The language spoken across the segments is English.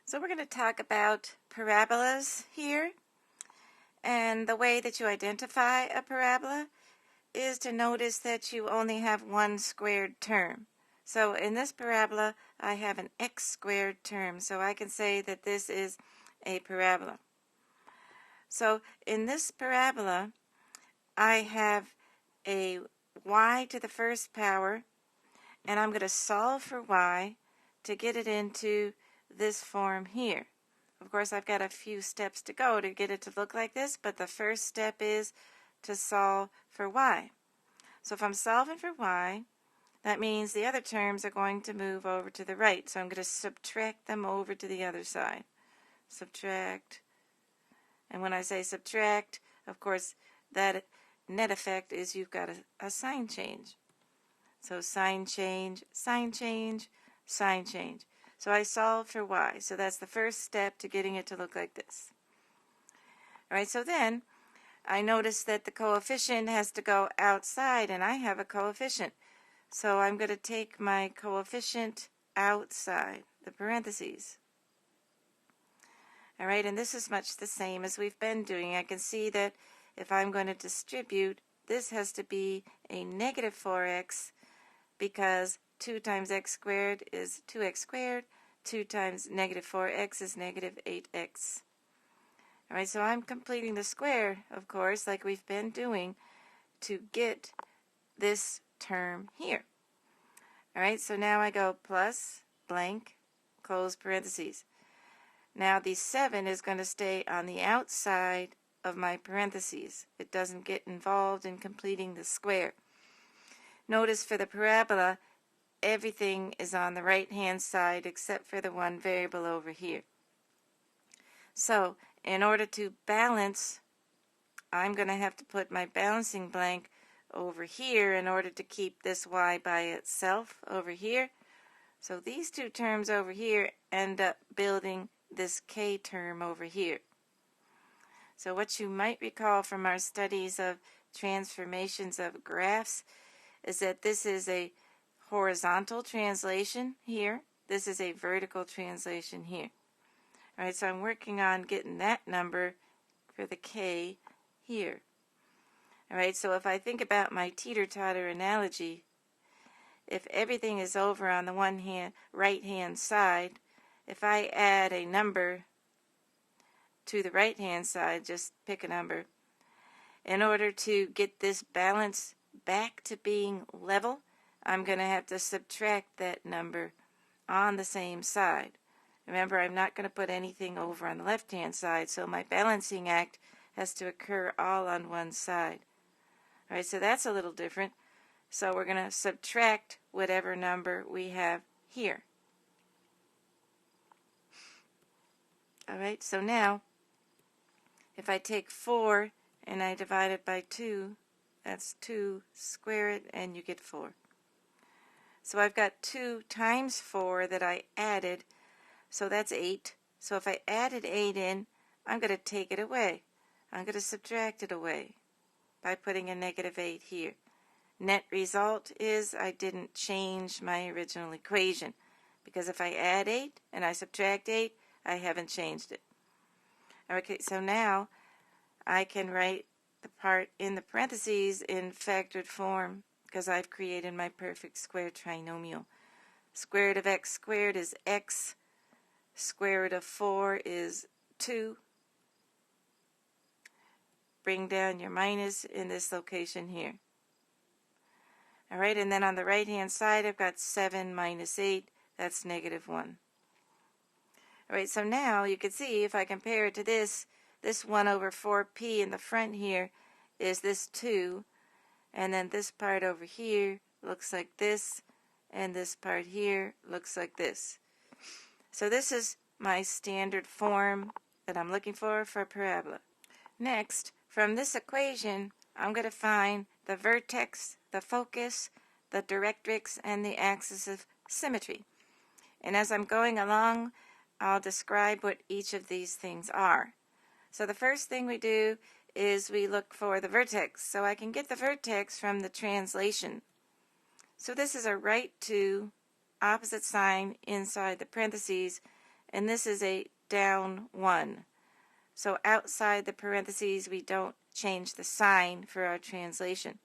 So we're going to talk about parabolas here, and the way that you identify a parabola is to notice that you only have one squared term. So in this parabola I have an x squared term, so I can say that this is a parabola. So in this parabola I have a y to the first power, and I'm going to solve for y to get it into this form here. Of course, I've got a few steps to go to get it to look like this, but the first step is to solve for y. So if I'm solving for y, that means the other terms are going to move over to the right. So I'm going to subtract them over to the other side. Subtract. And when I say subtract, of course, that net effect is you've got a sign change. So sign change, sign change, sign change. So I solve for y. So that's the first step to getting it to look like this. All right, so then I notice that the coefficient has to go outside, and I have a coefficient. So I'm going to take my coefficient outside the parentheses. All right, and this is much the same as we've been doing. I can see that if I'm going to distribute, this has to be a negative 4x, because 2 times x squared is 2x squared. 2 times negative 4x is negative 8x. All right, so I'm completing the square, of course, like we've been doing, to get this term here. All right, so now I go plus blank, close parentheses. Now the 7 is going to stay on the outside of my parentheses. It doesn't get involved in completing the square. Notice for the parabola, everything is on the right-hand side except for the one variable over here. So in order to balance, I'm going to have to put my balancing blank over here in order to keep this y by itself over here. So these two terms over here end up building this k term over here. So what you might recall from our studies of transformations of graphs is that this is a horizontal translation here. This is a vertical translation here. All right, so I'm working on getting that number for the k here. All right, so if I think about my teeter-totter analogy, if everything is over on the right-hand side, if I add a number to the right-hand side, just pick a number, in order to get this balance back to being level, I'm going to have to subtract that number on the same side. Remember, I'm not going to put anything over on the left-hand side, so my balancing act has to occur all on one side. All right, so that's a little different. So we're going to subtract whatever number we have here. All right, so now if I take 4 and I divide it by 2, that's 2, square it, and you get 4. So I've got 2 times 4 that I added, so that's 8. So if I added 8 in, I'm going to take it away. I'm going to subtract it away by putting a negative 8 here. Net result is I didn't change my original equation, because if I add 8 and I subtract 8, I haven't changed it. Okay, so now I can write the part in the parentheses in factored form, because I've created my perfect square trinomial. Square root of x squared is x. Square root of 4 is 2. Bring down your minus in this location here. All right, and then on the right-hand side, I've got 7 minus 8. That's negative 1. All right, so now you can see if I compare it to this 1 over 4p in the front here is this 2, and then this part over here looks like this, and this part here looks like this. So this is my standard form that I'm looking for a parabola. Next, from this equation, I'm going to find the vertex, the focus, the directrix, and the axis of symmetry. And as I'm going along, I'll describe what each of these things are. So the first thing we do is we look for the vertex. So I can get the vertex from the translation. So this is a right 2, opposite sign inside the parentheses, and this is a down 1. So outside the parentheses, we don't change the sign for our translation.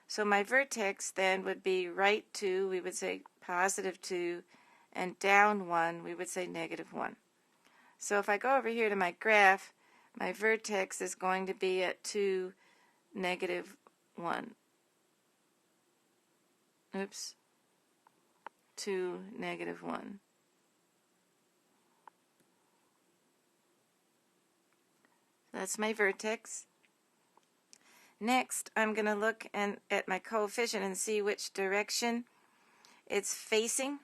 So my vertex then would be right 2, we would say positive 2, and down 1, we would say negative 1. So if I go over here to my graph, my vertex is going to be at 2, negative 1. Oops. 2, negative 1. That's my vertex. Next, I'm going to look at my coefficient and see which direction it's facing.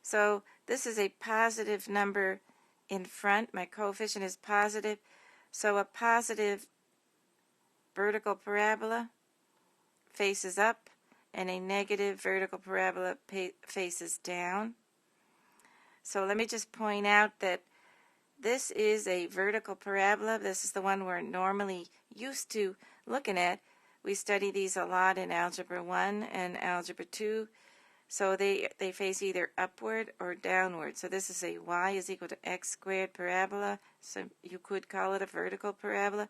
So this is a positive number in front. My coefficient is positive. So a positive vertical parabola faces up, and a negative vertical parabola faces down. So let me just point out that this is a vertical parabola. This is the one we're normally used to looking at. We study these a lot in Algebra 1 and Algebra 2. So they face either upward or downward. So this is a y is equal to x squared parabola. So you could call it a vertical parabola.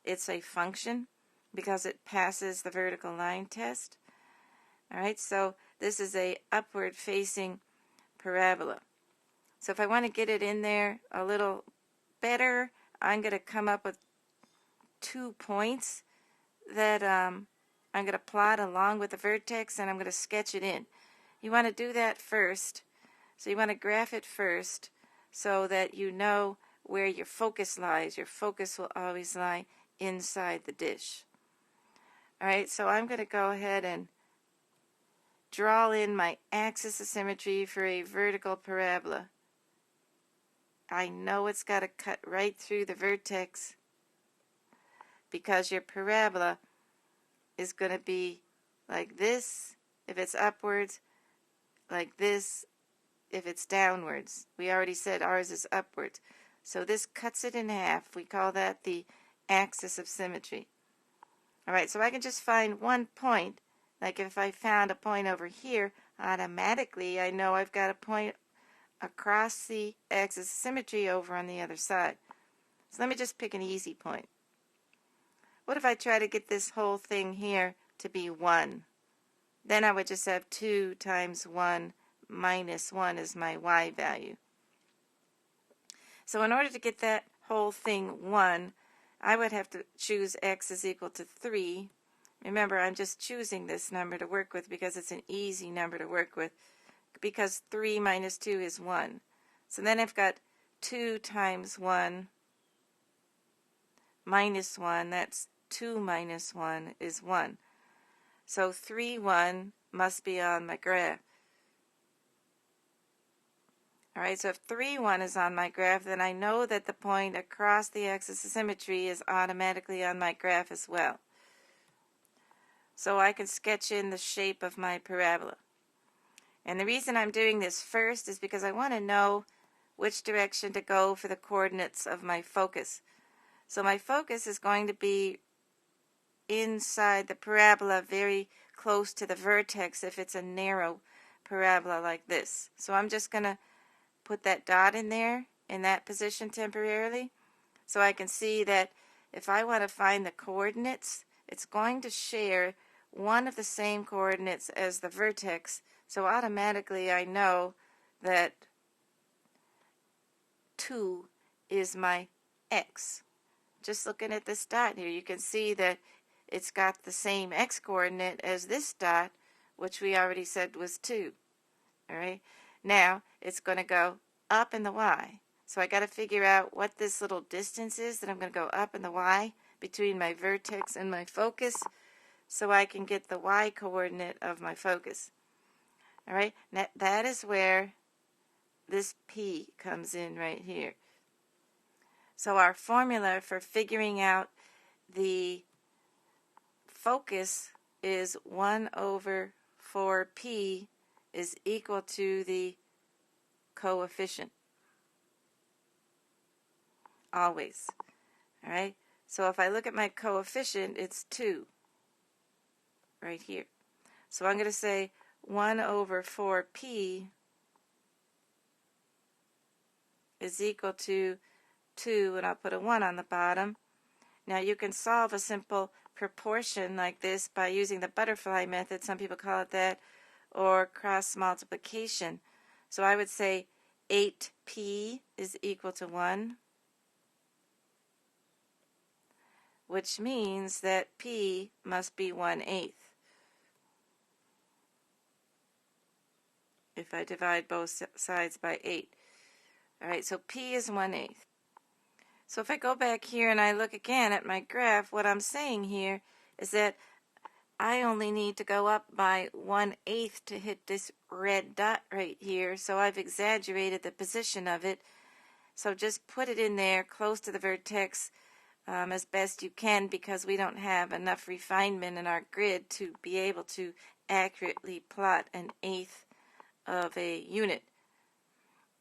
It's a function because it passes the vertical line test. All right, so this is a upward facing parabola. So if I want to get it in there a little better, I'm going to come up with 2 points that I'm going to plot along with the vertex, and I'm going to sketch it in. You want to do that first. So you want to graph it first so that you know where your focus lies. Your focus will always lie inside the dish. All right, so I'm going to go ahead and draw in my axis of symmetry for a vertical parabola. I know it's got to cut right through the vertex because your parabola is going to be like this if it's upwards, like this if it's downwards. We already said ours is upwards. So this cuts it in half. We call that the axis of symmetry. All right, so I can just find one point. Like if I found a point over here, automatically I know I've got a point across the axis of symmetry over on the other side. So let me just pick an easy point. What if I try to get this whole thing here to be 1? Then I would just have 2 times 1 minus 1 is my y value. So in order to get that whole thing 1, I would have to choose x is equal to 3. Remember, I'm just choosing this number to work with because it's an easy number to work with, because 3 minus 2 is 1. So then I've got 2 times 1 minus 1. That's 2 minus 1 is 1. So 3, 1 must be on my graph. All right, so if 3, 1 is on my graph, then I know that the point across the axis of symmetry is automatically on my graph as well. So I can sketch in the shape of my parabola. And the reason I'm doing this first is because I want to know which direction to go for the coordinates of my focus. So my focus is going to be inside the parabola, very close to the vertex if it's a narrow parabola like this. So I'm just going to put that dot in there in that position temporarily so I can see that if I want to find the coordinates, it's going to share one of the same coordinates as the vertex. So automatically I know that 2 is my x. Just looking at this dot here, you can see that it's got the same x coordinate as this dot, which we already said was 2. All right. Now it's going to go up in the y. So I got to figure out what this little distance is that I'm going to go up in the y between my vertex and my focus so I can get the y coordinate of my focus. All right. Now that is where this p comes in right here. So our formula for figuring out the focus is 1 over 4p is equal to the coefficient. Always. All right? So if I look at my coefficient, it's 2 right here. So I'm going to say 1 over 4p is equal to 2, and I'll put a 1 on the bottom. Now you can solve a simple proportion like this by using the butterfly method, some people call it that, or cross multiplication. So I would say 8p is equal to 1, which means that p must be 1/8. If I divide both sides by 8. Alright, so p is 1/8. So if I go back here and I look again at my graph, what I'm saying here is that I only need to go up by 1/8 to hit this red dot right here. So I've exaggerated the position of it. So just put it in there close to the vertex as best you can, because we don't have enough refinement in our grid to be able to accurately plot an eighth of a unit.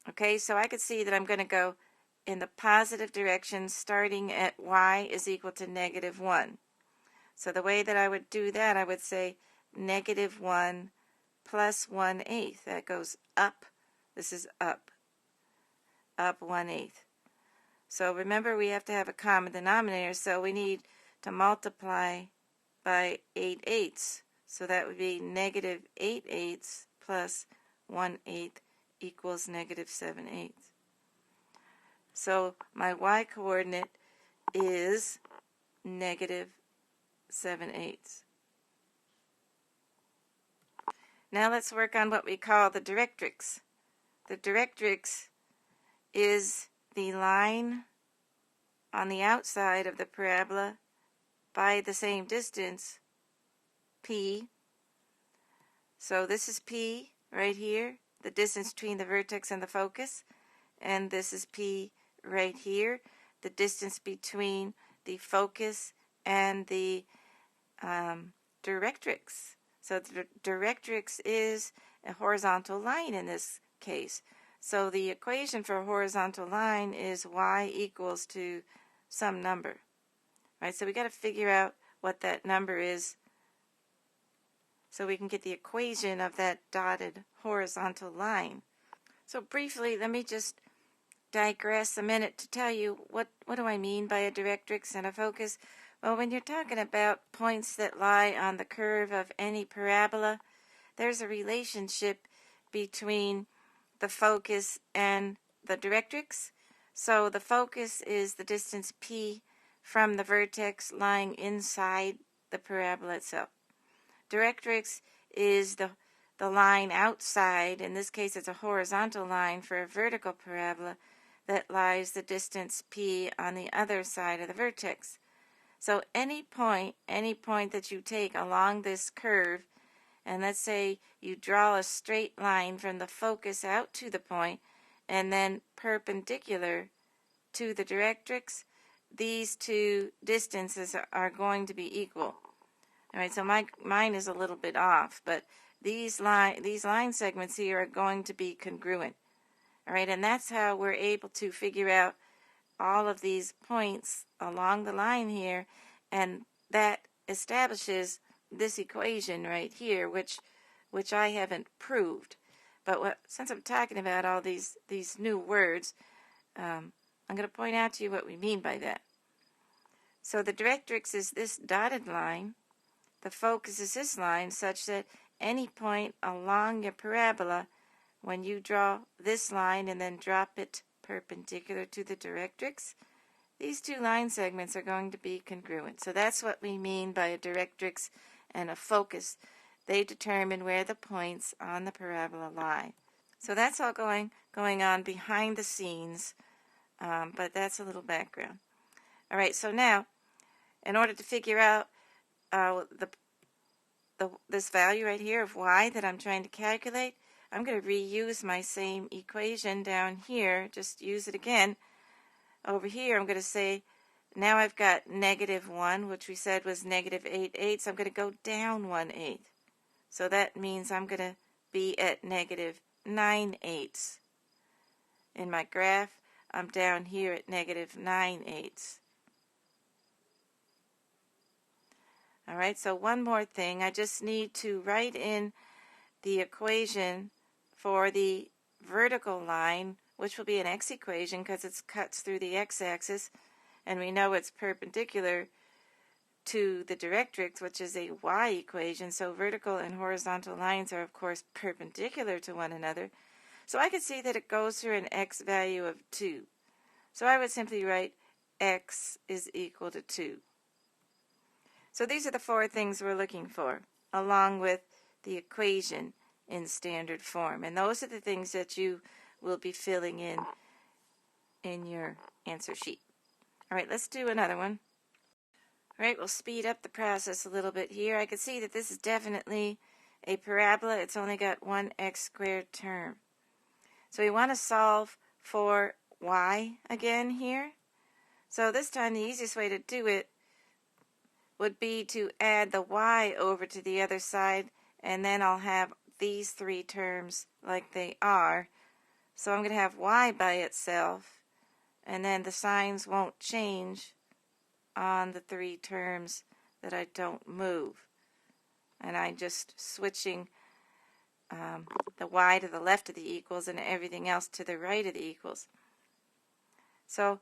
Okay, so I could see that I'm going to go in the positive direction starting at y is equal to -1. So the way that I would do that, I would say -1 plus 1/8. That goes up. This is up 1/8. So remember, we have to have a common denominator, so we need to multiply by 8/8. So that would be -8/8 plus 1/8 equals -7/8. So my y coordinate is -7/8. Now let's work on what we call the directrix. The directrix is the line on the outside of the parabola by the same distance, p. So this is p right here, the distance between the vertex and the focus, and this is p right here, the distance between the focus and the directrix. So the directrix is a horizontal line in this case. So the equation for a horizontal line is y equals to some number. Right? So we got to figure out what that number is so we can get the equation of that dotted horizontal line. So briefly, let me just digress a minute to tell you what do I mean by a directrix and a focus. Well, when you're talking about points that lie on the curve of any parabola, there's a relationship between the focus and the directrix. So the focus is the distance p from the vertex lying inside the parabola itself. Directrix is the line outside. In this case, it's a horizontal line for a vertical parabola that lies the distance p on the other side of the vertex. So any point that you take along this curve, and let's say you draw a straight line from the focus out to the point and then perpendicular to the directrix, these two distances are going to be equal. All right, so mine is a little bit off, but these line segments here are going to be congruent. All right, and that's how we're able to figure out all of these points along the line here, and that establishes this equation right here, which I haven't proved. But since I'm talking about all these new words, I'm going to point out to you what we mean by that. So the directrix is this dotted line. The focus is this line, such that any point along your parabola, when you draw this line and then drop it perpendicular to the directrix, these two line segments are going to be congruent. So that's what we mean by a directrix and a focus. They determine where the points on the parabola lie. So that's all going on behind the scenes, but that's a little background. All right, so now, in order to figure out this value right here of y that I'm trying to calculate, I'm going to reuse my same equation down here, just use it again. Over here, I'm going to say, now I've got -1, which we said was -8/8, so I'm going to go down 1/8. So that means I'm going to be at -9/8. In my graph, I'm down here at -9/8. All right, so one more thing. I just need to write in the equation for the vertical line, which will be an x equation because it cuts through the x-axis, and we know it's perpendicular to the directrix, which is a y equation, so vertical and horizontal lines are of course perpendicular to one another. So I could see that it goes through an x value of 2. So I would simply write x is equal to 2. So these are the 4 things we're looking for, along with the equation in standard form. And those are the things that you will be filling in your answer sheet. All right, let's do another one. All right, we'll speed up the process a little bit here. I can see that this is definitely a parabola. It's only got one x squared term. So we want to solve for y again here. So this time the easiest way to do it would be to add the y over to the other side, and then I'll have these 3 terms like they are. So I'm going to have y by itself, and then the signs won't change on the 3 terms that I don't move. And I'm just switching the y to the left of the equals and everything else to the right of the equals. So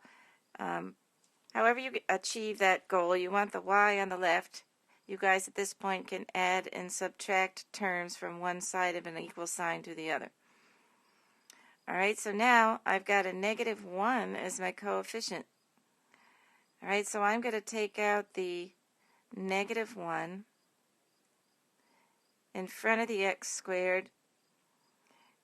however you achieve that goal, you want the y on the left. You guys at this point can add and subtract terms from one side of an equal sign to the other. Alright, so now I've got a -1 as my coefficient. Alright, so I'm going to take out the -1 in front of the x squared,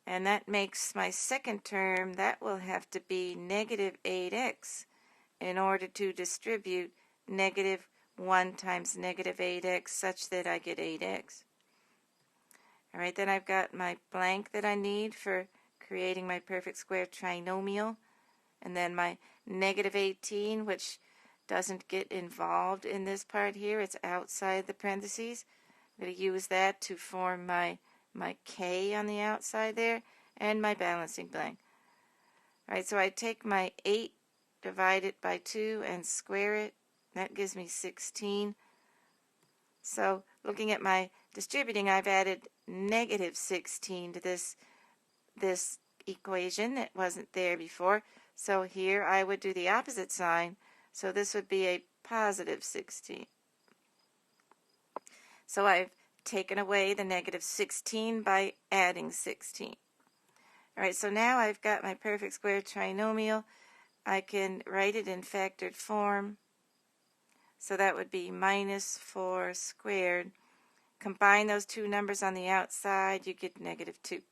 and that makes my second term, that will have to be -8x in order to distribute -1 times -8x such that I get 8x. Alright, then I've got my blank that I need for creating my perfect square trinomial, and then my -18, which doesn't get involved in this part here. It's outside the parentheses. I'm going to use that to form my k on the outside there, and my balancing blank. Alright, so I take my 8, divide it by 2, and square it. That gives me 16. So looking at my distributing, I've added -16 to this equation. It wasn't there before. So here I would do the opposite sign. So this would be a +16. So I've taken away the -16 by adding 16. Alright, so now I've got my perfect square trinomial. I can write it in factored form. So that would be -4 squared. Combine those 2 numbers on the outside, you get -2.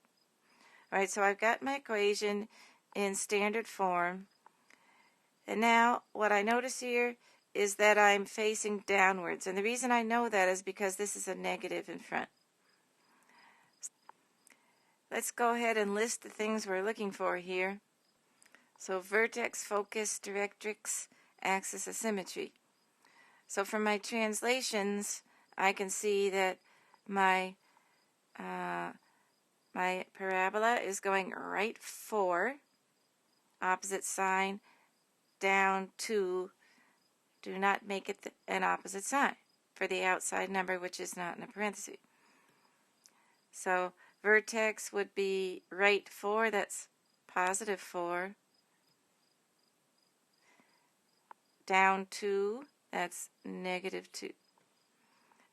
Alright, so I've got my equation in standard form. And now what I notice here is that I'm facing downwards. And the reason I know that is because this is a negative in front. Let's go ahead and list the things we're looking for here. So vertex, focus, directrix, axis of symmetry. So from my translations, I can see that my parabola is going right 4, opposite sign, down 2. Do not make it an opposite sign for the outside number, which is not in a parenthesis. So vertex would be right 4, that's +4. Down 2, that's -2.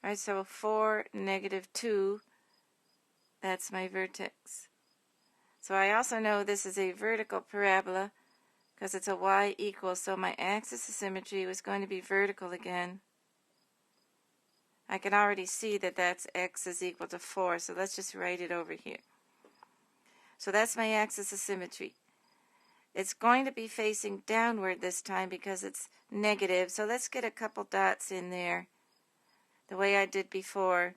Alright, so 4, -2, that's my vertex. So I also know this is a vertical parabola because it's a y equals, so my axis of symmetry was going to be vertical again. I can already see that that's x is equal to 4, so let's just write it over here. So that's my axis of symmetry. It's going to be facing downward this time because it's negative, so let's get a couple dots in there the way I did before,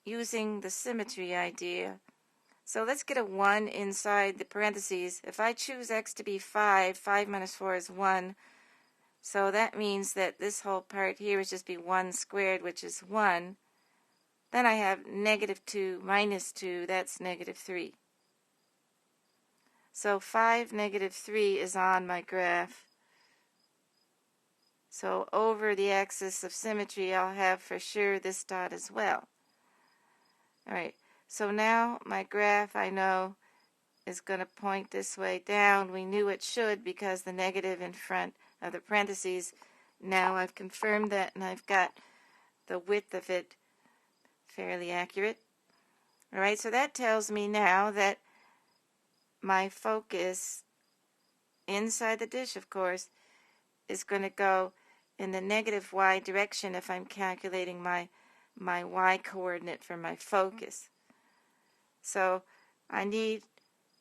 using the symmetry idea. So let's get a 1 inside the parentheses. If I choose x to be 5, 5 minus 4 is 1. So that means that this whole part here is just be 1 squared, which is 1. Then I have -2 minus 2, that's -3. So 5, -3 is on my graph. So over the axis of symmetry, I'll have for sure this dot as well. Alright, So now my graph, I know, is going to point this way down. We knew it should because the negative in front of the parentheses. Now I've confirmed that, and I've got the width of it fairly accurate. All right, so that tells me now that my focus inside the dish, of course, is going to go in the negative y direction if I'm calculating my y coordinate for my focus. So I need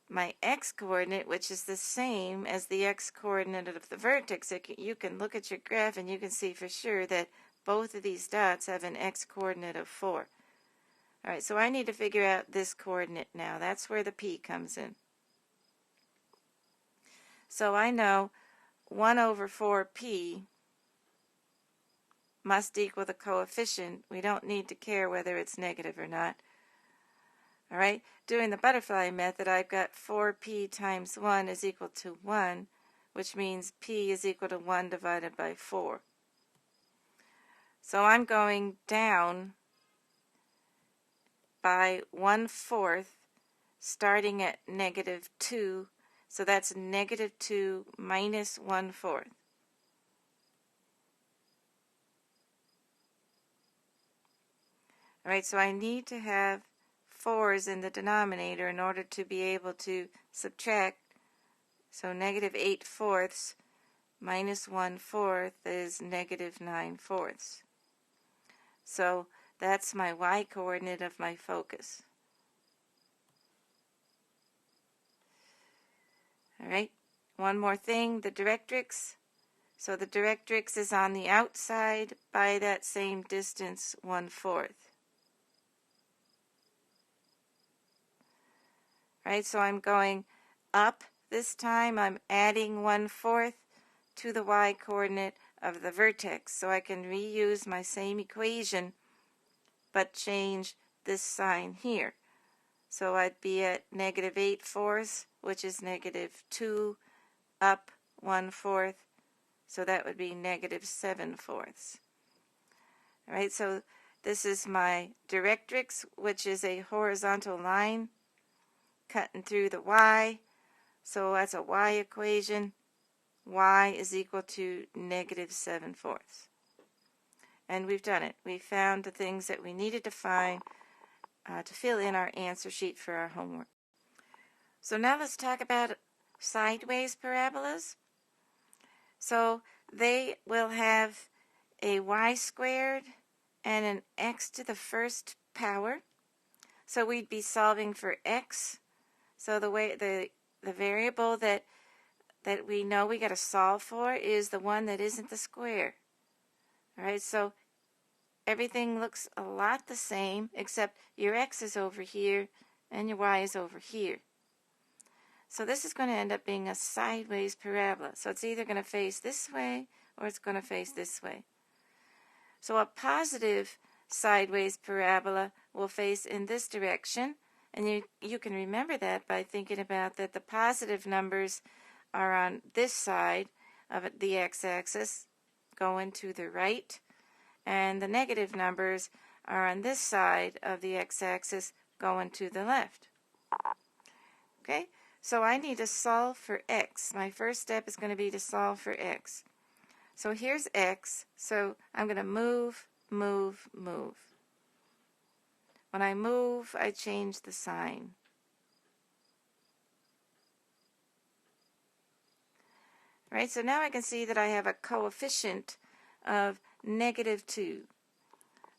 my x coordinate, which is the same as the x coordinate of the vertex. You can look at your graph and you can see for sure that both of these dots have an x coordinate of 4. All right, so I need to figure out this coordinate now. That's where the p comes in. So I know 1 over 4p must equal the coefficient. We don't need to care whether it's negative or not. All right, doing the butterfly method, I've got 4p times 1 is equal to 1, which means p is equal to 1 divided by 4. So I'm going down by 1/4, starting at negative 2. So that's negative 2 minus 1/4. All right, so I need to have 4's in the denominator in order to be able to subtract. So negative 8/4 minus 1/4 is negative 9/4. So that's my y coordinate of my focus. All right, one more thing, the directrix. So the directrix is on the outside by that same distance, 1/4. Right, so I'm going up this time. I'm adding 1/4 to the y coordinate of the vertex. So I can reuse my same equation, but change this sign here. So I'd be at negative 8/4, which is negative 2 up 1/4. So that would be negative 7/4. All right, so this is my directrix, which is a horizontal line cutting through the y. So that's a y equation. Y is equal to negative 7/4. And we've done it. We found the things that we needed to find to fill in our answer sheet for our homework. So now let's talk about sideways parabolas. So they will have a y squared and an x to the first power. So we'd be solving for x. So the variable that we know we got to solve for is the one that isn't the square. All right, so everything looks a lot the same, except your x is over here and your y is over here. So this is going to end up being a sideways parabola. So it's either going to face this way or it's going to face this way. So a positive sideways parabola will face in this direction. And you can remember that by thinking about that the positive numbers are on this side of the x-axis, going to the right, and the negative numbers are on this side of the x-axis, going to the left. Okay, so I need to solve for x. My first step is going to be to solve for x. So here's x, so I'm going to move, move, move. When I move, I change the sign. Right, so now I can see that I have a coefficient of negative 2.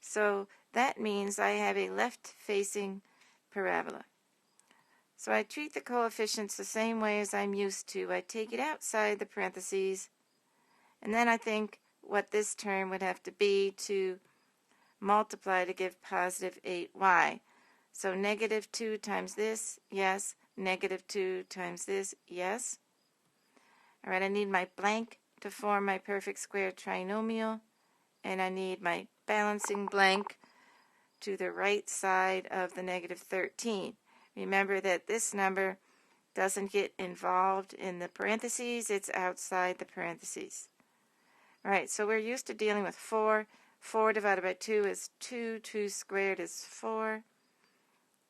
So that means I have a left-facing parabola. So I treat the coefficients the same way as I'm used to. I take it outside the parentheses, and then I think what this term would have to be to multiply to give positive 8y. So negative 2 times this, yes. Negative 2 times this, yes. All right, I need my blank to form my perfect square trinomial, and I need my balancing blank to the right side of the negative 13. Remember that this number doesn't get involved in the parentheses, it's outside the parentheses. All right, so we're used to dealing with 4. 4 divided by 2 is 2. 2 squared is 4.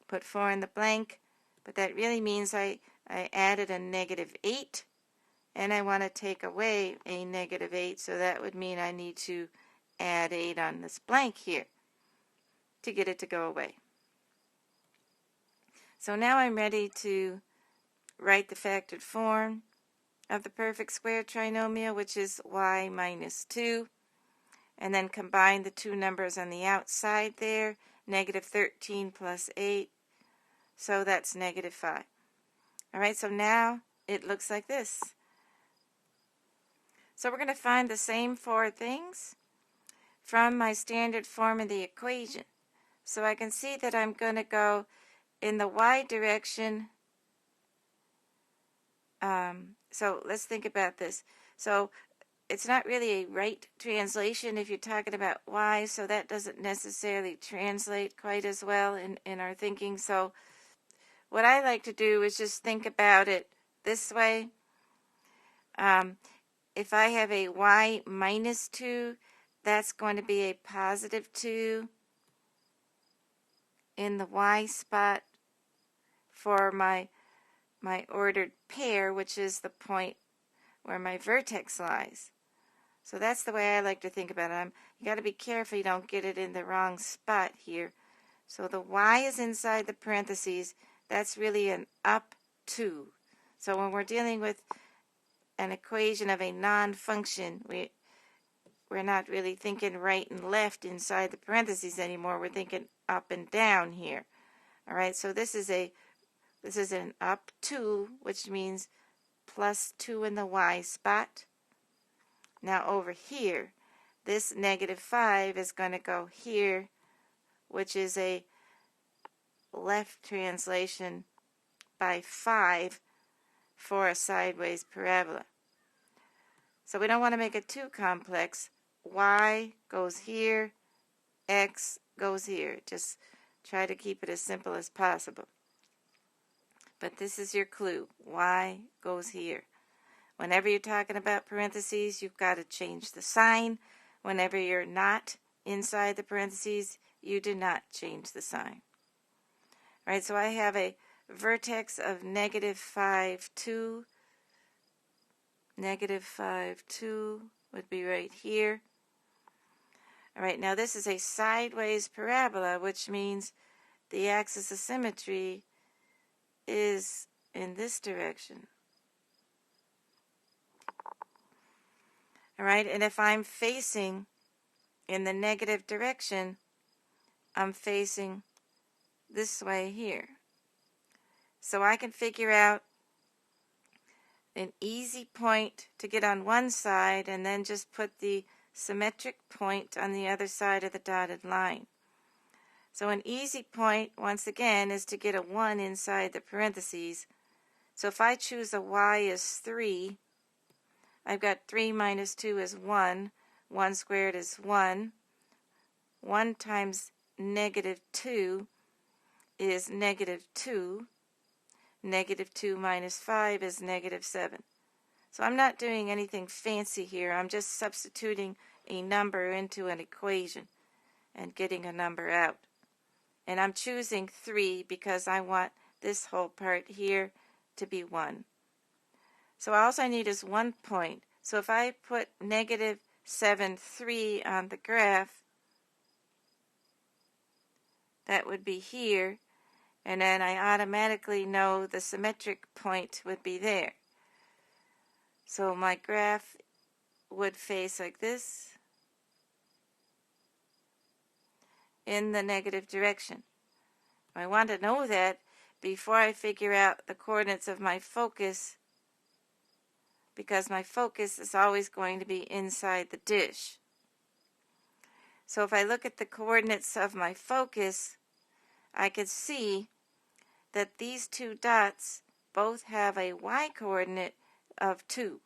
put 4 in the blank, but that really means I added a -8, and I want to take away a -8, so that would mean I need to add 8 on this blank here to get it to go away. So now I'm ready to write the factored form of the perfect square trinomial, which is y minus 2, and then combine the two numbers on the outside there, -13 plus 8, so that's -5. All right, so now it looks like this. So we're going to find the same four things from my standard form of the equation. So I can see that I'm going to go in the y direction. So let's think about this. So it's not really a right translation if you're talking about y, so that doesn't necessarily translate quite as well in our thinking. So what I like to do is just think about it this way. If I have a y minus 2, that's going to be a positive 2 in the y spot for my ordered pair, which is the point where my vertex lies. So that's the way I like to think about it. You got to be careful you don't get it in the wrong spot here. So the y is inside the parentheses. That's really an up 2. So when we're dealing with an equation of a non-function, we're not really thinking right and left inside the parentheses anymore. We're thinking up and down here. All right, so this is an up 2, which means plus 2 in the y spot. Now over here, this -5 is going to go here, which is a left translation by 5 for a sideways parabola. So we don't want to make it too complex. Y goes here, X goes here. Just try to keep it as simple as possible. But this is your clue. Y goes here. Whenever you're talking about parentheses, you've got to change the sign. Whenever you're not inside the parentheses, you do not change the sign. All right, so I have a vertex of -5, 2. -5, 2 would be right here. All right, now this is a sideways parabola, which means the axis of symmetry is in this direction. All right, and if I'm facing in the negative direction, I'm facing this way here. So I can figure out an easy point to get on one side and then just put the symmetric point on the other side of the dotted line. So an easy point, once again, is to get a 1 inside the parentheses. So if I choose a y as 3, I've got 3 minus 2 is 1. 1 squared is 1. 1 times -2 is -2. -2 minus 5 is -7. So I'm not doing anything fancy here. I'm just substituting a number into an equation and getting a number out. And I'm choosing 3 because I want this whole part here to be 1. So all I need is 1 point. So if I put -7, 3 on the graph, that would be here. And then I automatically know the symmetric point would be there. So my graph would face like this in the negative direction. I want to know that before I figure out the coordinates of my focus, because my focus is always going to be inside the dish. So if I look at the coordinates of my focus, I can see that these two dots both have a y coordinate of 2.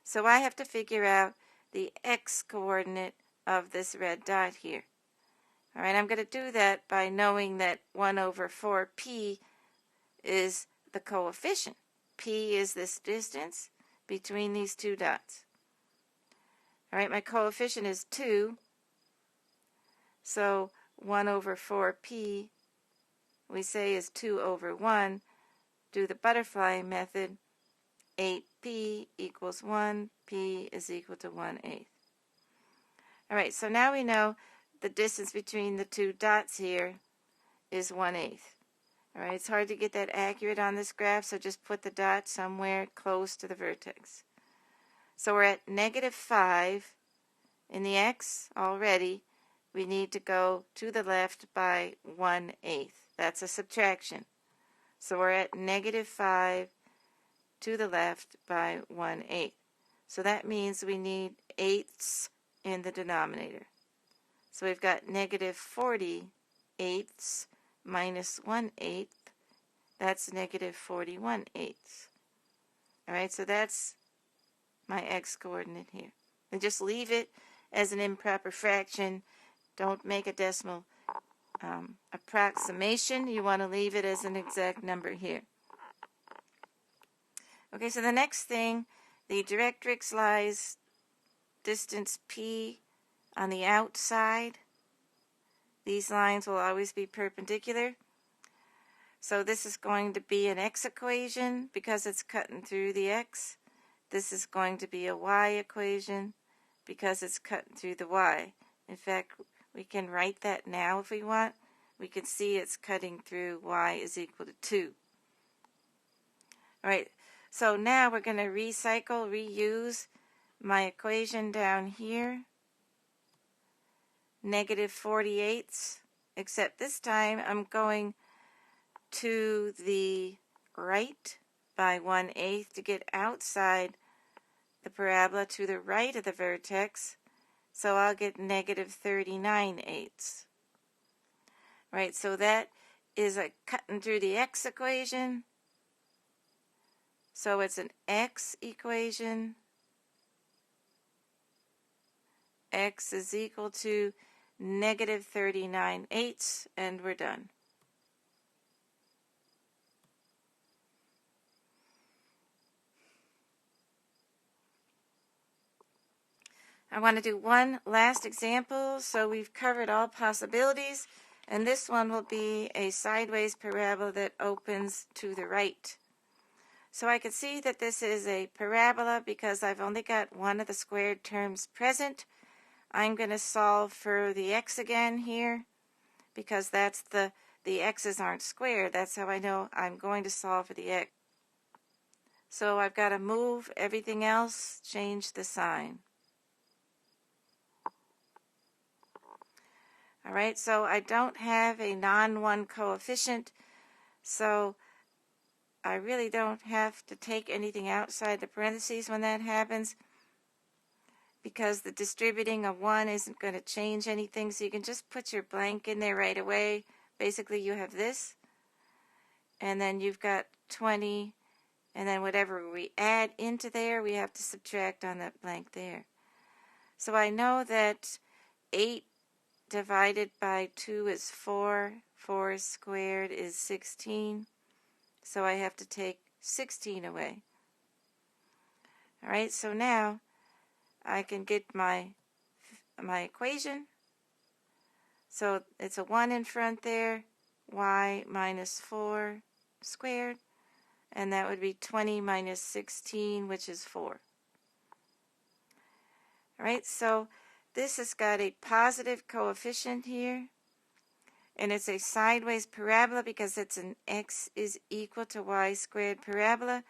So I have to figure out the x coordinate of this red dot here. All right, I'm going to do that by knowing that 1 over 4p is the coefficient. P is this distance between these two dots. All right, my coefficient is 2. So 1 over 4p, we say is 2 over 1. Do the butterfly method. 8p equals 1. P is equal to 1/8. All right, so now we know the distance between the two dots here is 1/8. All right, it's hard to get that accurate on this graph, so just put the dot somewhere close to the vertex. So we're at -5 in the x already. We need to go to the left by 1/8. That's a subtraction. So we're at -5 to the left by 1/8. So that means we need eighths in the denominator. So we've got -40 minus 1/8. That's -41/8. All right, so that's my x coordinate here. And just leave it as an improper fraction. Don't make a decimal approximation. You want to leave it as an exact number here. Okay, so the next thing, the directrix lies distance p on the outside. These lines will always be perpendicular. So this is going to be an x equation because it's cutting through the x. This is going to be a y equation because it's cutting through the y. In fact, we can write that now if we want. We can see it's cutting through y is equal to 2. All right, so now we're going to reuse my equation down here. -48, except this time I'm going to the right by 1/8 to get outside the parabola to the right of the vertex. So I'll get -39/8. Right, so that is a cutting through the x equation. So it's an x equation. X is equal to -39/8, and we're done. I want to do one last example. So we've covered all possibilities, and this one will be a sideways parabola that opens to the right. So I can see that this is a parabola because I've only got one of the squared terms present. I'm going to solve for the x again here because that's the x's aren't squared. That's how I know I'm going to solve for the x. So I've got to move everything else, change the sign. All right, so I don't have a non-1 coefficient, so I really don't have to take anything outside the parentheses when that happens because the distributing of 1 isn't going to change anything, so you can just put your blank in there right away. Basically, you have this, and then you've got 20, and then whatever we add into there, we have to subtract on that blank there. So I know that 8 divided by 2 is 4. 4 squared is 16. So I have to take 16 away. All right, so now I can get my equation. So it's a 1 in front there, y minus 4 squared, and that would be 20 minus 16, which is 4. All right, so this has got a positive coefficient here, and it's a sideways parabola because it's an x is equal to y squared parabola,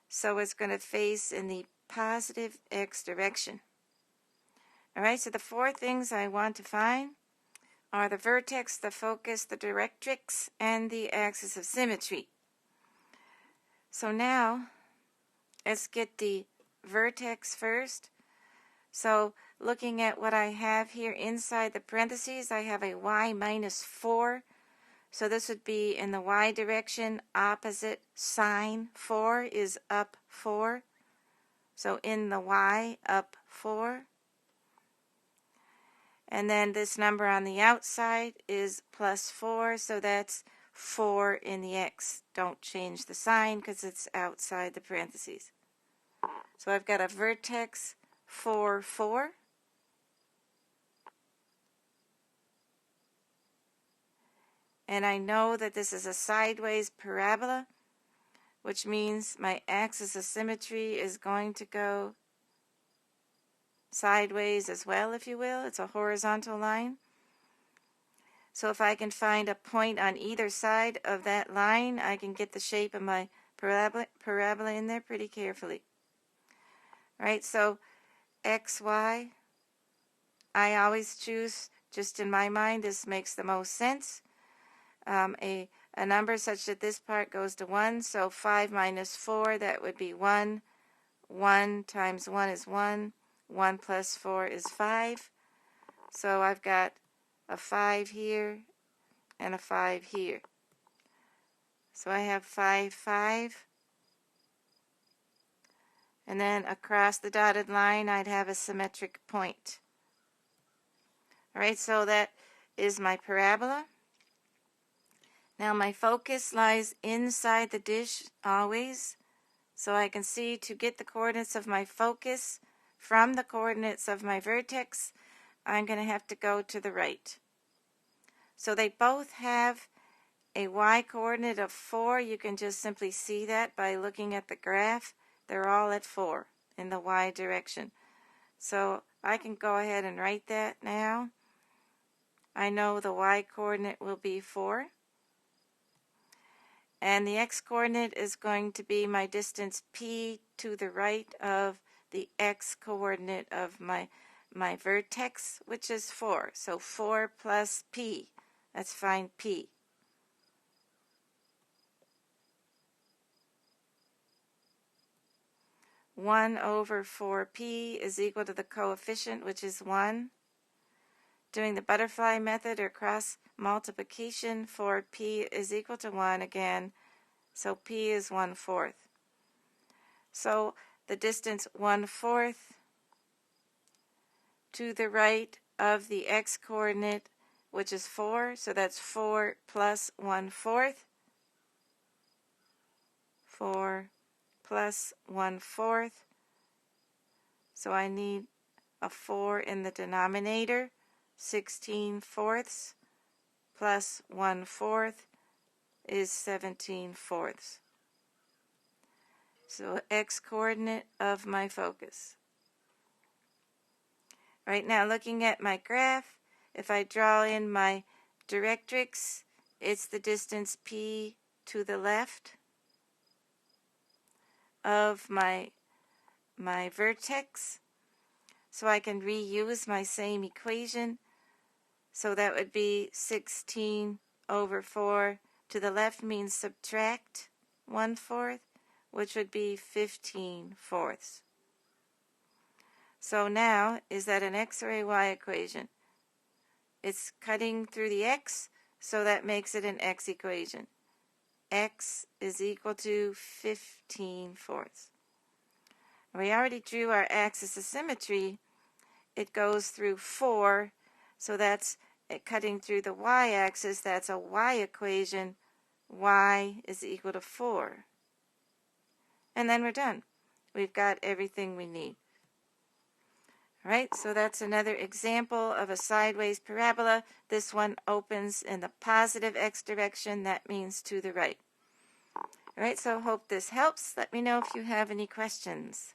so it's going to face in the positive x direction. All right, so the four things I want to find are the vertex, the focus, the directrix, and the axis of symmetry. So now, let's get the vertex first. So looking at what I have here inside the parentheses, I have a y minus 4. So this would be in the y direction, opposite sign. 4 is up 4. So in the y, up 4. And then this number on the outside is plus 4, so that's 4 in the x. Don't change the sign because it's outside the parentheses. So I've got a vertex 4, 4. And I know that this is a sideways parabola, which means my axis of symmetry is going to go sideways as well, if you will. It's a horizontal line. So if I can find a point on either side of that line, I can get the shape of my parabola in there pretty carefully. All right, so x, y, I always choose, just in my mind, this makes the most sense. A number such that this part goes to 1, so 5 minus 4, that would be 1. 1 times 1 is 1. 1 plus 4 is 5. So I've got a 5 here and a 5 here. So I have 5, 5. And then across the dotted line, I'd have a symmetric point. All right, so that is my parabola. Now my focus lies inside the dish always, so I can see to get the coordinates of my focus from the coordinates of my vertex, I'm going to have to go to the right. So they both have a y-coordinate of 4. You can just simply see that by looking at the graph. They're all at 4 in the y direction. So I can go ahead and write that now. I know the y-coordinate will be 4. And the x-coordinate is going to be my distance p to the right of the x-coordinate of my vertex, which is 4. So 4 plus p. Let's find p. One over 4p is equal to the coefficient, which is 1. Doing the butterfly method or cross multiplication, 4p is equal to 1 again, so p is 1/4. So the distance 1/4 to the right of the x-coordinate, which is 4, so that's 4 plus 1/4. 4 plus 1/4. So I need a 4 in the denominator. 16/4 plus 1/4 is 17/4. So x-coordinate of my focus. Right now, looking at my graph, if I draw in my directrix, it's the distance p to the left of my vertex. So I can reuse my same equation. So that would be 16 over 4 to the left means subtract 1/4, which would be 15/4. So now, is that an x or a y equation? It's cutting through the x, so that makes it an x equation. X is equal to 15/4. We already drew our axis of symmetry. It goes through 4, so that's cutting through the y-axis. That's a y equation. Y is equal to 4. And then we're done. We've got everything we need. All right, so that's another example of a sideways parabola. This one opens in the positive x direction. That means to the right. All right, so hope this helps. Let me know if you have any questions.